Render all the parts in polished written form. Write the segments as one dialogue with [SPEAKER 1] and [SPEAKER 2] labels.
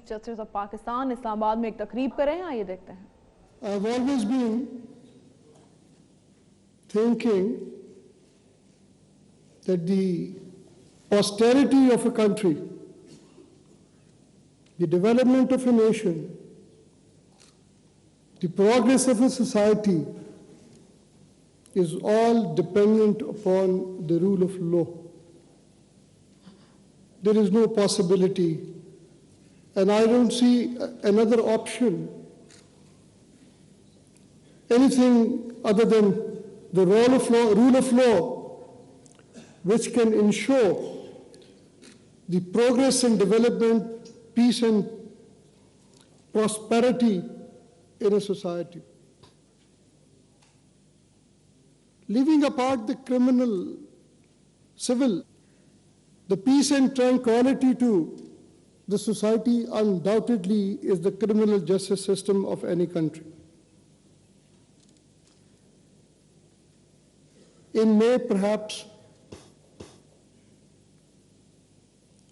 [SPEAKER 1] Justice of Pakistan Islamabad में एक तकरीब कर रहे हैं, आइए देखते हैं।
[SPEAKER 2] I've always been thinking that the posterity of a country, the development of a nation, the progress of a society is all dependent upon the rule of law. There is no possibility, and I don't see another option, anything other than the rule of law, which can ensure the progress and development, peace and prosperity in a society. Leaving apart the criminal, civil, the peace and tranquility to the society undoubtedly is the criminal justice system of any country. In May, perhaps,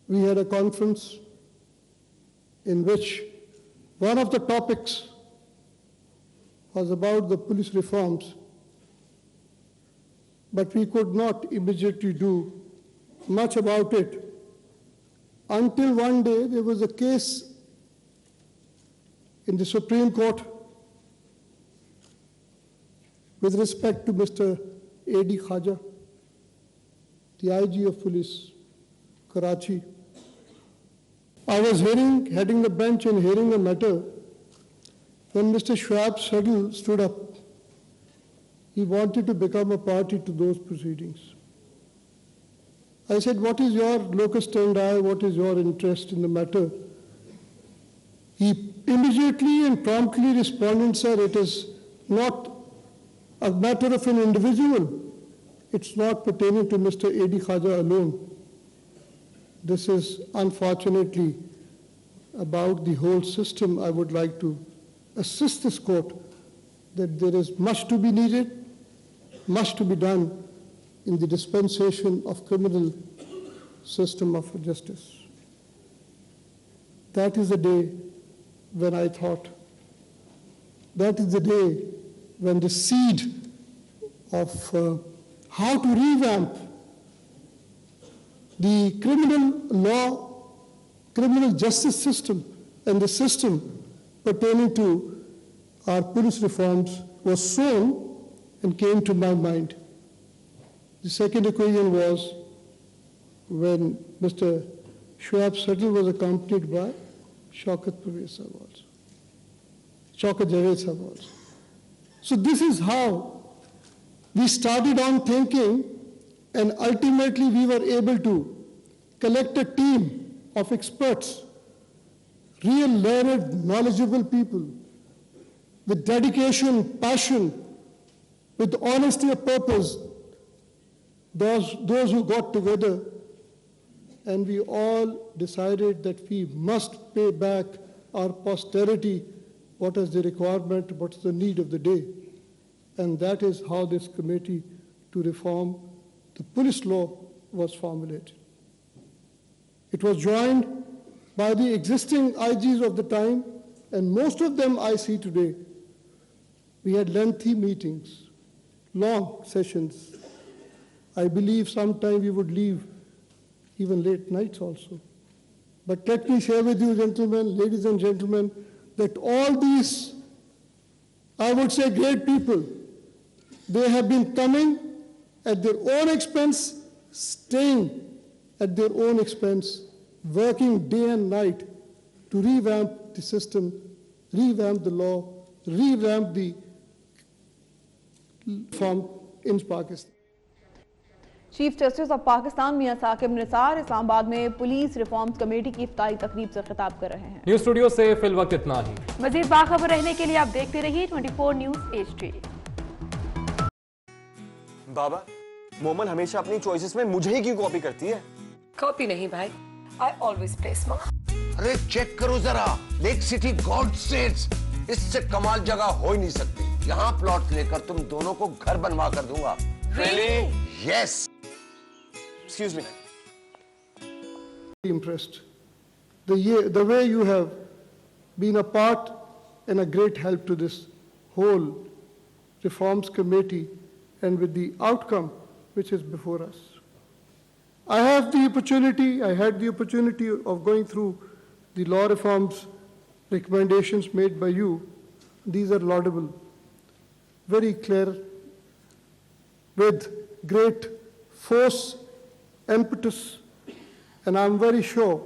[SPEAKER 2] we had a conference in which one of the topics was about the police reforms, but we could not immediately do much about it until one day there was a case in the Supreme Court with respect to Mr. A.D. Khaja, the IG of Police, Karachi. I was heading the bench and hearing the matter when Mr. Saqib Nisar stood up. He wanted to become a party to those proceedings. I said, what is your locus standi, what is your interest in the matter? He immediately and promptly responded, sir, it is not a matter of an individual. It's not pertaining to Mr. A.D. Khaja alone. This is unfortunately about the whole system. I would like to assist this court that there is much to be needed, much to be done in the dispensation of criminal system of justice. That is the day when I thought, that is the day when the seed of how to revamp the criminal law, criminal justice system, and the system pertaining to our police reforms was sown and came to my mind. The second occasion was when Mr. Saqib Nisar was accompanied by Shaukat Javed Sahab also. So this is how we started on thinking, and ultimately we were able to collect a team of experts, real learned, knowledgeable people with dedication, passion, with honesty of purpose, those who got together, and we all decided that we must pay back our posterity what is the requirement, what is the need of the day. And that is how this committee to reform the police law was formulated. It was joined by the existing IGs of the time, and most of them I see today. We had lengthy meetings, long sessions. I believe sometime we would leave even late nights also. But let me share with you, gentlemen, ladies and gentlemen, that all these, I would say, great people, they have been coming at their own expense, staying at their own expense, working day and night to revamp the system, revamp the law, revamp the reform in Pakistan.
[SPEAKER 1] Chief justice of Pakistan Mian Saqib Nisar Islamabad में police reforms committee की इफ्तारी तकरीब से खिताब कर रहे हैं।
[SPEAKER 3] News studio से fill वक्त इतना ही।
[SPEAKER 1] मजीद बाखबर रहने के लिए आप देखते रहिए 24 न्यूज HD।
[SPEAKER 4] बाबा, मोमन हमेशा अपनी चॉइसेस में मुझे ही क्यों कॉपी करती है?
[SPEAKER 5] कॉपी नहीं भाई, I always play smart.
[SPEAKER 6] अरे चेक करो जरा, लेक सिटी गॉड स्टेट्स, इससे कमाल जगह हो ही नहीं सकती। यहाँ प्लॉट लेकर तुम दोनों को घर बनवा कर दूंगा।
[SPEAKER 4] Really?
[SPEAKER 6] Yes.
[SPEAKER 4] Excuse me.
[SPEAKER 2] Impressed the way you have been a part and a great help to this whole reforms committee and with the outcome which is before us. I had the opportunity of going through the law reforms recommendations made by you. These are laudable, very clear, with great force, impetus, and I'm very sure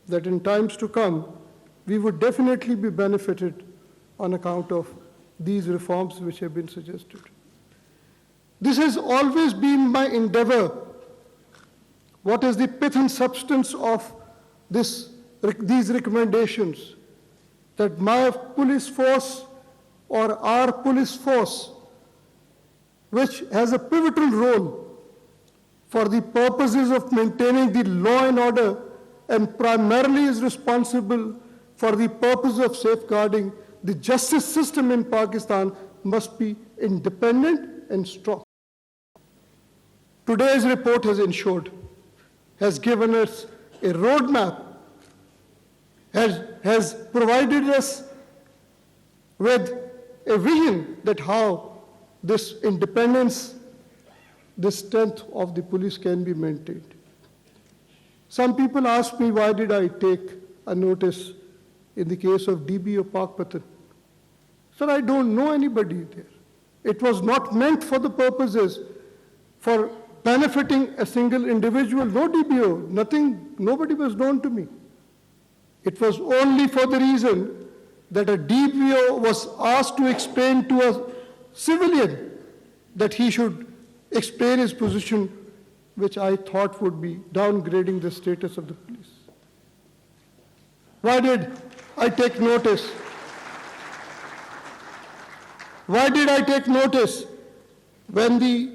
[SPEAKER 2] that in times to come, we would definitely be benefited on account of these reforms which have been suggested. This has always been my endeavor. What is the pith and substance of these recommendations? That my police force or our police force, which has a pivotal role for the purposes of maintaining the law and order and primarily is responsible for the purpose of safeguarding the justice system in Pakistan, must be independent and strong. Today's report has given us a roadmap, has provided us with a vision that how this independence, this strength of the police can be maintained. Some people ask me, why did I take a notice in the case of DBO Pakpatan? Sir, I don't know anybody there. It was not meant for the purposes for benefiting a single individual. No DBO, nothing, nobody was known to me. It was only for the reason that a DBO was asked to explain to a civilian that he should explain his position, which I thought would be downgrading the status of the police. Why did I take notice? Why did I take notice when the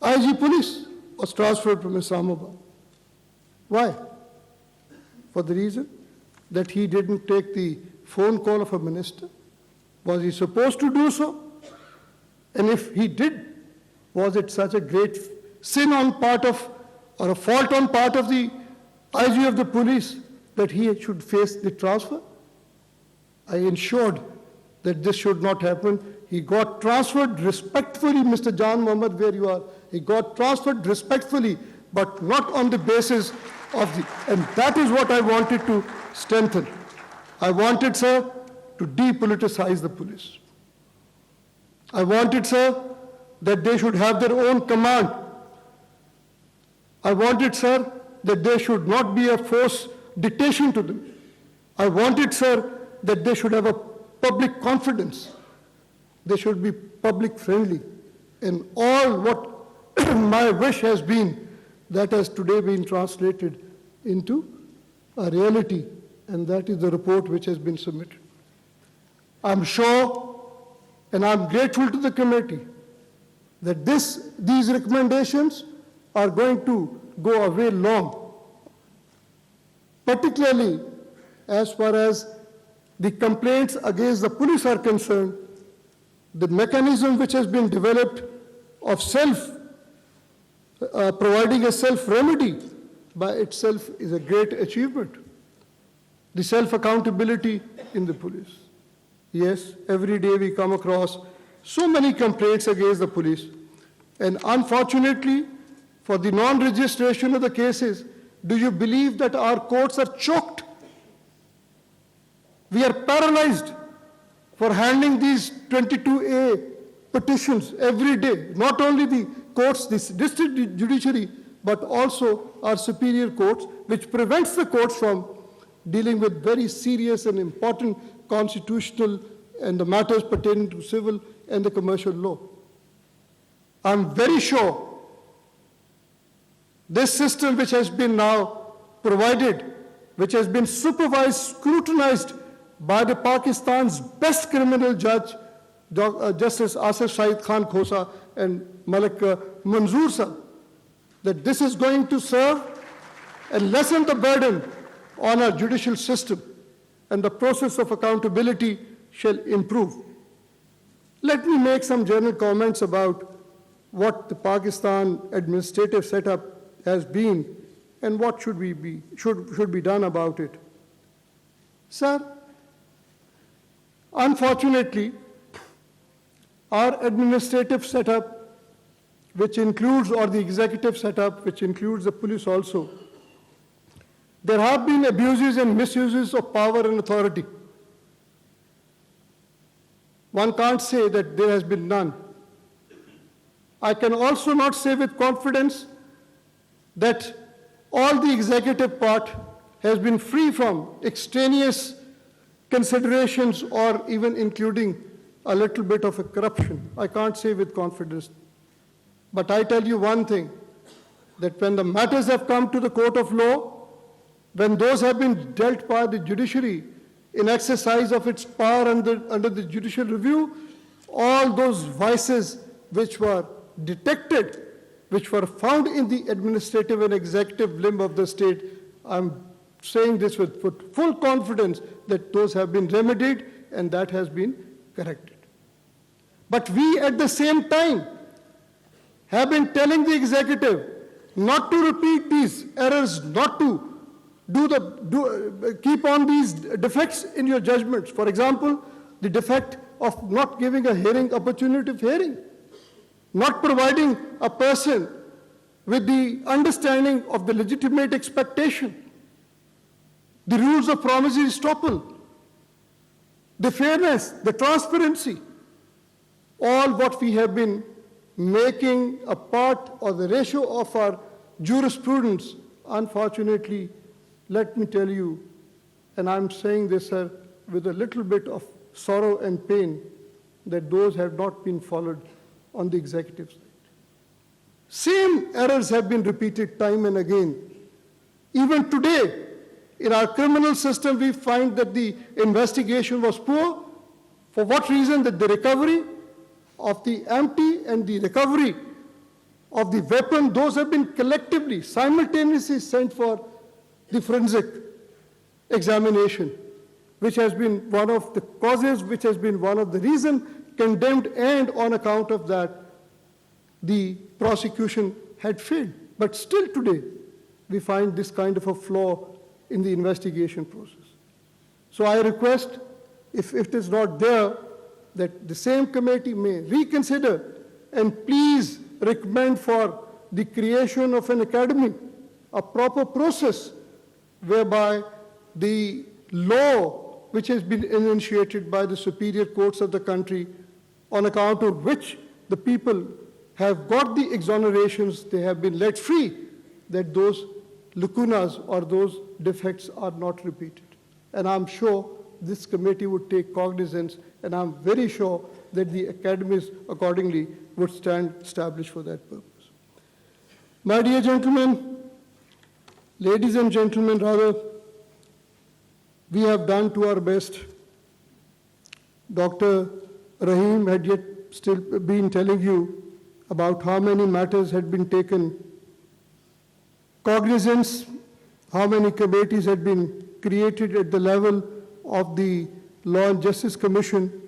[SPEAKER 2] IG police was transferred from Islamabad? Why? For the reason that he didn't take the phone call of a minister. Was he supposed to do so? And if he did, was it such a great sin on part of, or a fault on part of the IG of the police that he should face the transfer? I ensured that this should not happen. He got transferred respectfully, Mr. Jan Mohammed, where you are. He got transferred respectfully, but not on the basis of the, and that is what I wanted to strengthen. I wanted, sir, to depoliticize the police. I wanted, sir, that they should have their own command. I wanted, sir, that there should not be a forced dictation to them. I wanted, sir, that they should have a public confidence. They should be public friendly. And all what my wish has been, that has today been translated into a reality, and that is the report which has been submitted. I'm sure, and I'm grateful to the committee, that these recommendations are going to go a way long, particularly as far as the complaints against the police are concerned. The mechanism which has been developed of providing a self-remedy by itself is a great achievement. The self-accountability in the police. Yes, every day we come across so many complaints against the police. And unfortunately, for the non-registration of the cases, do you believe that our courts are choked? We are paralyzed for handling these 22A petitions every day. Not only the courts, the district judiciary, but also our superior courts, which prevents the courts from dealing with very serious and important constitutional and the matters pertaining to civil and the commercial law. I'm very sure this system which has been now provided, which has been supervised, scrutinized by the Pakistan's best criminal judge, Justice Asif Saeed Khan Khosa and Malik Manzoor Sahib, that this is going to serve and lessen the burden on our judicial system, and the process of accountability shall improve. Let me make some general comments about what the Pakistan administrative setup has been and what should be done about it. Sir, unfortunately, our administrative setup, which includes, or the executive setup, which includes the police also, there have been abuses and misuses of power and authority. One can't say that there has been none. I can also not say with confidence that all the executive part has been free from extraneous considerations or even including a little bit of a corruption. I can't say with confidence. But I tell you one thing, that when the matters have come to the court of law, when those have been dealt by the judiciary in exercise of its power under the judicial review, all those vices which were detected, which were found in the administrative and executive limb of the state, I'm saying this with full confidence that those have been remedied and that has been corrected. But we at the same time have been telling the executive not to repeat these errors, not to keep on these defects in your judgments. For example, the defect of not giving a hearing opportunity of hearing, not providing a person with the understanding of the legitimate expectation, the rules of promissory estoppel, the fairness, the transparency, all what we have been making a part or the ratio of our jurisprudence. Unfortunately, let me tell you, and I'm saying this, sir, with a little bit of sorrow and pain, that those have not been followed on the executive side. Same errors have been repeated time and again. Even today, in our criminal system, we find that the investigation was poor. For what reason? That the recovery of the empty and the recovery of the weapon, those have been collectively, simultaneously sent for the forensic examination, which has been one of the causes, which has been one of the reasons condemned, and on account of that, the prosecution had failed. But still today, we find this kind of a flaw in the investigation process. So I request, if it is not there, that the same committee may reconsider and please recommend for the creation of an academy, a proper process whereby the law which has been initiated by the superior courts of the country, on account of which the people have got the exonerations, they have been let free, that those lacunas or those defects are not repeated. And I'm sure this committee would take cognizance, and I'm very sure that the academies accordingly would stand established for that purpose. My dear gentlemen, ladies and gentlemen, rather, we have done to our best. Dr. Rahim had yet still been telling you about how many matters had been taken cognizance, how many committees had been created at the level of the Law and Justice Commission.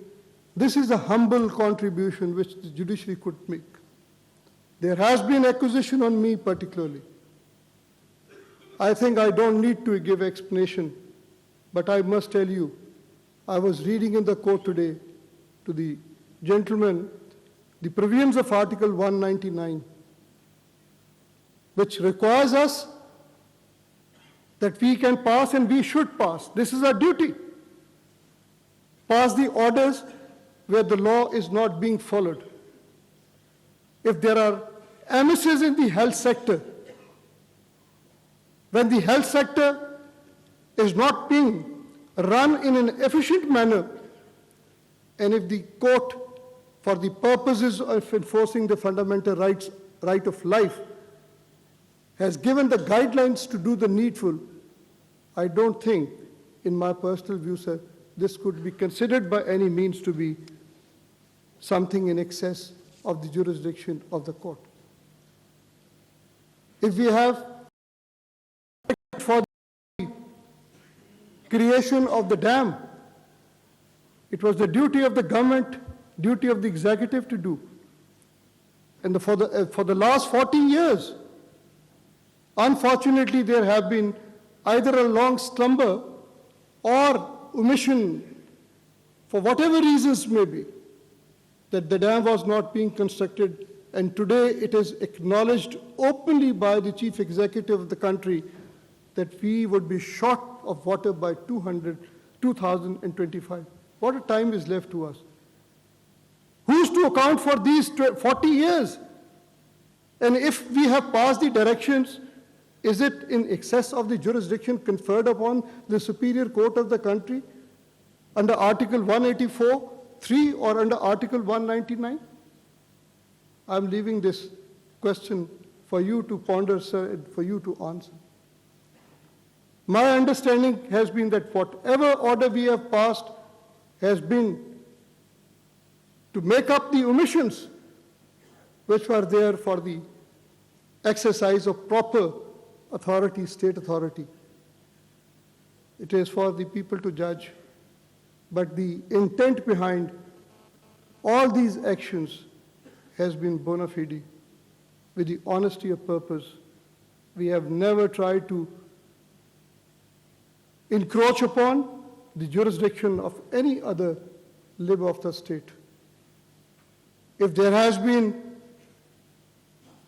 [SPEAKER 2] This is a humble contribution which the judiciary could make. There has been acquisition on me particularly. I think I don't need to give explanation, but I must tell you, I was reading in the court today to the gentleman the provisions of Article 199, which requires us that we can pass and we should pass. This is our duty. Pass the orders where the law is not being followed. If there are emissaries in the health sector, when the health sector is not being run in an efficient manner, and if the court, for the purposes of enforcing the fundamental right of life, has given the guidelines to do the needful, I don't think, in my personal view, sir, this could be considered by any means to be something in excess of the jurisdiction of the court. If we have for the creation of the dam, it was the duty of the government, duty of the executive to do. And for the last 40 years, Unfortunately, there have been either a long slumber or omission, for whatever reasons may be, that the dam was not being constructed, and today it is acknowledged openly by the chief executive of the country that we would be short of water by 2025. What a time is left to us. Who's to account for these 40 years? And if we have passed the directions, is it in excess of the jurisdiction conferred upon the Superior Court of the country under Article 184(3) or under Article 199? I'm leaving this question for you to ponder, sir, and for you to answer. My understanding has been that whatever order we have passed has been to make up the omissions which were there for the exercise of proper authority, state authority. It is for the people to judge, but the intent behind all these actions has been bona fide, with the honesty of purpose. We have never tried to encroach upon the jurisdiction of any other limb of the state. If there has been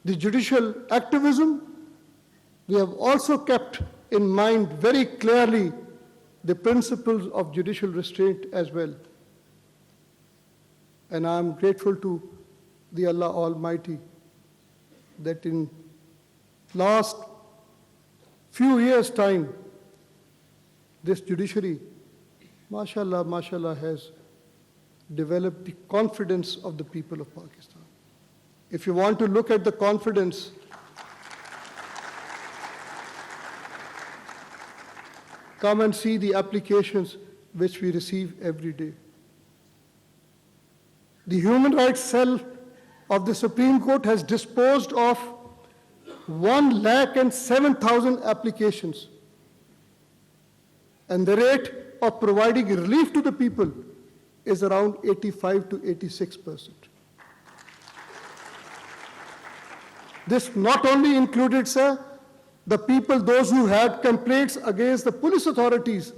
[SPEAKER 2] the judicial activism, we have also kept in mind very clearly the principles of judicial restraint as well. And I am grateful to the Allah Almighty that in last few years' time, this judiciary, mashallah, mashallah, has developed the confidence of the people of Pakistan. If you want to look at the confidence, come and see the applications which we receive every day. The Human Rights Cell of the Supreme Court has disposed of 107,000 applications, and the rate of providing relief to the people is around 85 to 86%. This not only included, sir, the people, those who had complaints against the police authorities.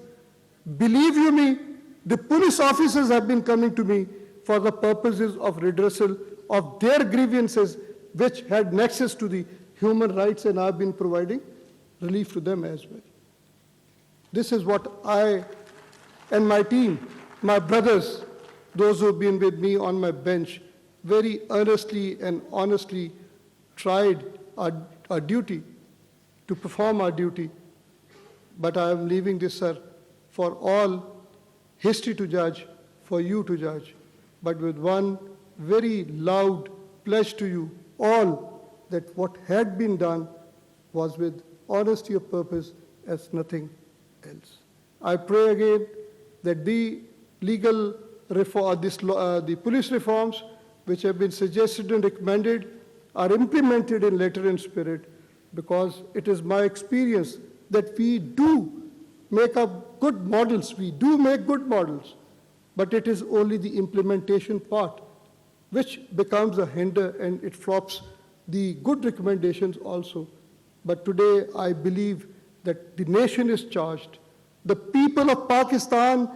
[SPEAKER 2] Believe you me, the police officers have been coming to me for the purposes of redressal of their grievances which had nexus to the human rights, and I've been providing relief to them as well. This is what I and my team, my brothers, those who have been with me on my bench, very earnestly and honestly tried our duty, to perform our duty. But I am leaving this, sir, for all history to judge, for you to judge, but with one very loud pledge to you all that what had been done was with honesty of purpose as nothing else. I pray again that the legal reform, the police reforms which have been suggested and recommended are implemented in letter and spirit, because it is my experience that we do make up good models, we do make good models, but it is only the implementation part which becomes a hinder, and it flops the good recommendations also. But today I believe that the nation is charged. The people of Pakistan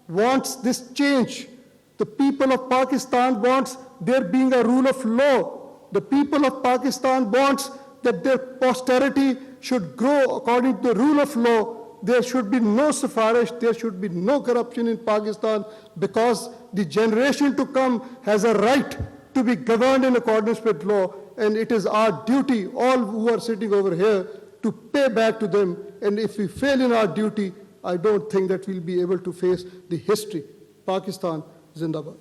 [SPEAKER 2] wants this change. The people of Pakistan wants there being a rule of law. The people of Pakistan wants that their posterity should grow according to the rule of law. There should be no safarish, there should be no corruption in Pakistan, because the generation to come has a right to be governed in accordance with law, and it is our duty, all who are sitting over here, to pay back to them. And if we fail in our duty, I don't think that we'll be able to face the history. Pakistan Zindabad.